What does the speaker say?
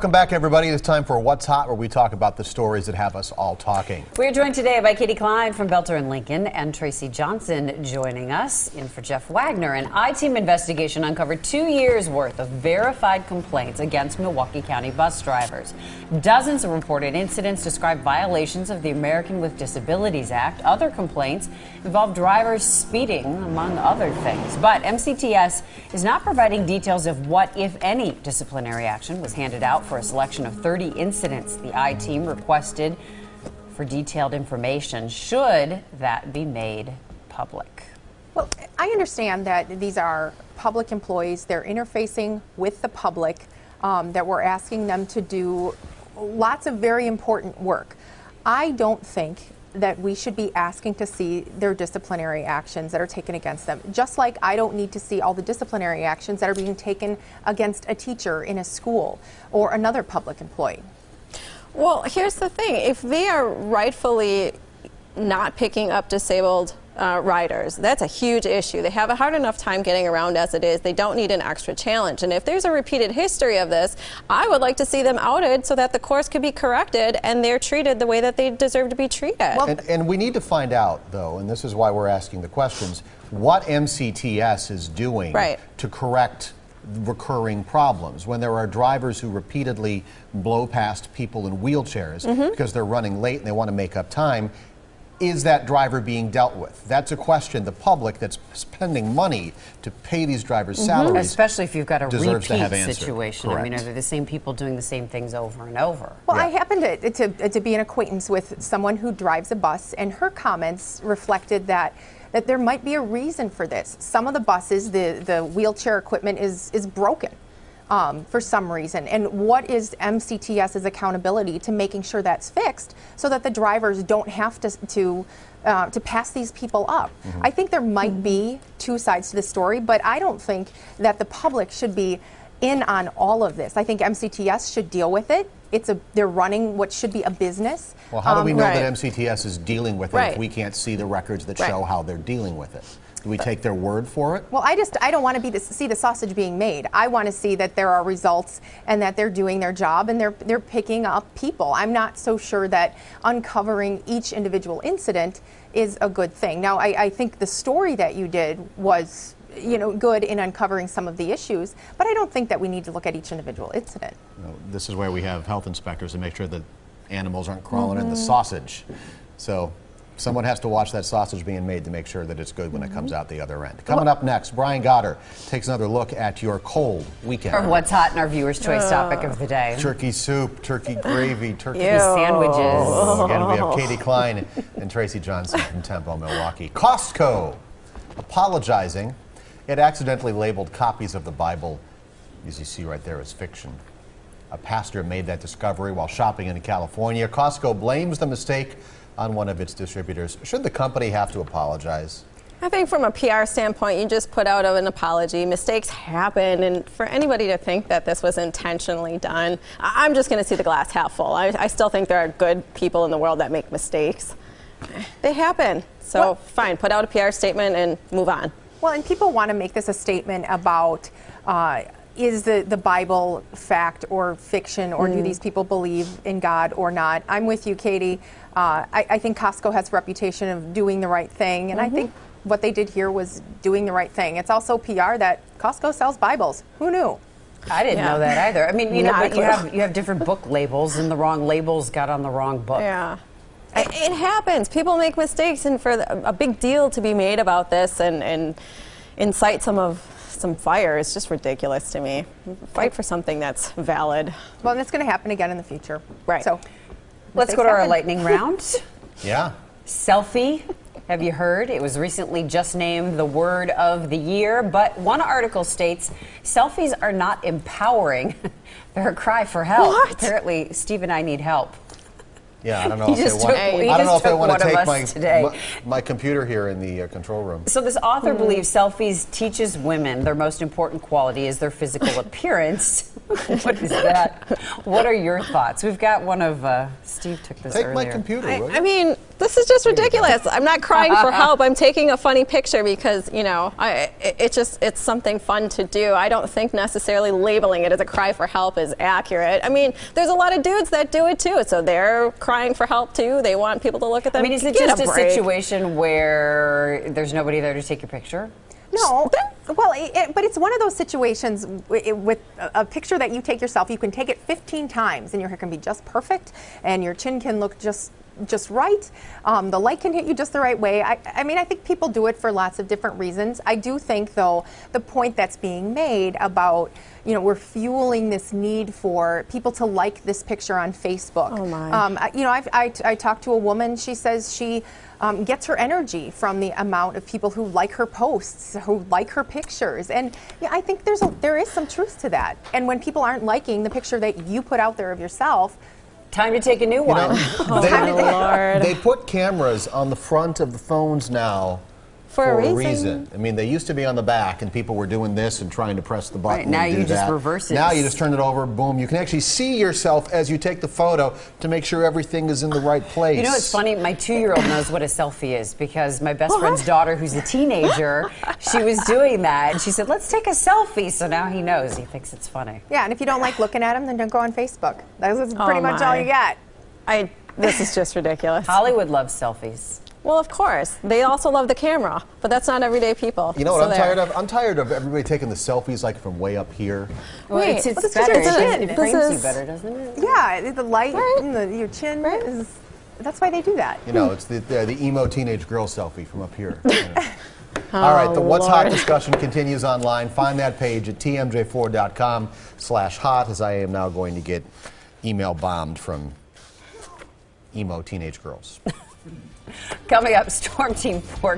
Welcome back, everybody. It's time for What's Hot, where we talk about the stories that have us all talking. We're joined today by Klein from Boelter+Lincoln and Tracy Johnson joining us in for Jeff Wagner. An I-Team investigation uncovered 2 years' worth of verified complaints against Milwaukee County bus drivers. Dozens of reported incidents describe violations of the American with Disabilities Act. Other complaints involve drivers speeding, among other things. But MCTS is not providing details of what, if any, disciplinary action was handed out for a selection of 30 incidents. The I-Team requested for detailed information. Should that be made public? Well, I understand that these are public employees. They're interfacing with the public, that we're asking them to do lots of very important work. I don't think that we should be asking to see their disciplinary actions that are taken against them. Just like I don't need to see all the disciplinary actions that are being taken against a teacher in a school or another public employee. Well, here's the thing. If they are rightfully not picking up disabled riders, that's a huge issue. They have a hard enough time getting around as it is. They don't need an extra challenge. And if there's a repeated history of this, I would like to see them outed so that the course could be corrected and they're treated the way that they deserve to be treated. Well, and we need to find out, though, and this is why we're asking the questions, what MCTS is doing to correct recurring problems when there are drivers who repeatedly blow past people in wheelchairs because they're running late and they want to make up time. Is that driver being dealt with? That's a question the public that's spending money to pay these drivers' salaries, especially if you've got a repeat situation. Correct. I mean, are they the same people doing the same things over and over? Well, I happen to be an acquaintance with someone who drives a bus, and her comments reflected that there might be a reason for this. Some of the buses, the wheelchair equipment is broken for some reason. And what is MCTS's accountability to making sure that's fixed so that the drivers don't have to pass these people up? I think there might be two sides to the story, but I don't think that the public should be in on all of this. I think MCTS should deal with it. They're running what should be a business. Well, how do we know that MCTS is dealing with it if we can't see the records that show how they're dealing with it? Do we take their word for it? Well, I don't want to see the sausage being made. I want to see that there are results and that they're doing their job and they're picking up people. I'm not so sure that uncovering each individual incident is a good thing. Now, I think the story that you did was, good in uncovering some of the issues, but I don't think that we need to look at each individual incident. This is where we have health inspectors to make sure that animals aren't crawling in the sausage. So someone has to watch that sausage being made to make sure that it's good when it comes out the other end. Coming up next, Brian Goddard takes another look at your cold weekend. Or what's hot in our viewers' choice topic of the day. Turkey soup, turkey gravy, turkey sandwiches. Again, we have Klein and Tracy Johnson from Tempo, Milwaukee. Costco apologizing. It accidentally labeled copies of the Bible, as you see right there, as fiction. A pastor made that discovery while shopping in California. Costco blames the mistake on one of its distributors. Should the company have to apologize? I think from a PR standpoint, you just put out an apology. Mistakes happen, and for anybody to think that this was intentionally done, I'm just going to see the glass half full. I still think there are good people in the world that make mistakes. They happen. So fine, put out a PR statement and move on. Well, and people want to make this a statement about is the Bible fact or fiction, or do these people believe in God or not? I'm with you, Katie. I think Costco has a reputation of doing the right thing, and I think what they did here was doing the right thing. It's also PR that Costco sells Bibles. Who knew? I didn't know that either. I mean, but you have different book labels, and the wrong labels got on the wrong book. Yeah. It happens. People make mistakes, and for a big deal to be made about this and incite some fire is just ridiculous to me. Fight for something that's valid. Well, and it's going to happen again in the future. Right. So let's go to our lightning round. Yeah. Selfie. Have you heard? It was recently just named the word of the year, but one article states selfies are not empowering. They're a cry for help. What? Apparently, Steve and I need help. Yeah, I don't know if they want to take my computer here in the control room. So this author believes Selfies teaches women their most important quality is their physical appearance. What is that? What are your thoughts? We've got one of Steve took this earlier. Take my computer. I mean, this is just ridiculous. I'm not crying for help. I'm taking a funny picture because, you know, it's something fun to do. I don't think necessarily labeling it as a cry for help is accurate. I mean, there's a lot of dudes that do it too, so they're crying for help too. They want people to look at them. I mean, is it just a situation where there's nobody there to take your picture? No, well, but it's one of those situations with a picture that you take yourself. You can take it 15 times, and your hair can be just perfect, and your chin can look just right. The light can hit you just the right way. I mean, I think people do it for lots of different reasons. I do think, though, the point that's being made about, you know, we're fueling this need for people to like this picture on Facebook. Oh my. You know, I talked to a woman. She says she gets her energy from the amount of people who like her posts, who like her pictures, and yeah, I think there is some truth to that. And when people aren't liking the picture that you put out there of yourself, time to take a new one. Lord. They put cameras on the front of the phones now for a reason. I mean, they used to be on the back, and people were doing this and trying to press the button. Right, now you just reverse it. Now you just turn it over, boom. You can actually see yourself as you take the photo to make sure everything is in the right place. You know, it's funny. My 2-year-old knows what a selfie is because my best friend's daughter, who's a teenager, she was doing that, and she said, "Let's take a selfie." So now he knows. He thinks it's funny. Yeah, and if you don't like looking at them, then don't go on Facebook. That's pretty much all you get. This is just ridiculous. Hollywood loves selfies. Well, of course. They also love the camera, but that's not everyday people. You know what I'm tired of? I'm tired of everybody taking the selfies like from way up here. Well, it's better. It frames you better, doesn't it? Yeah, the light and your chin that's why they do that. You know, it's the emo teenage girl selfie from up here. All right, the What's Hot discussion continues online. Find that page at tmj4.com/hot, as I am now going to get email bombed from emo teenage girls. Coming up, Storm Team 4.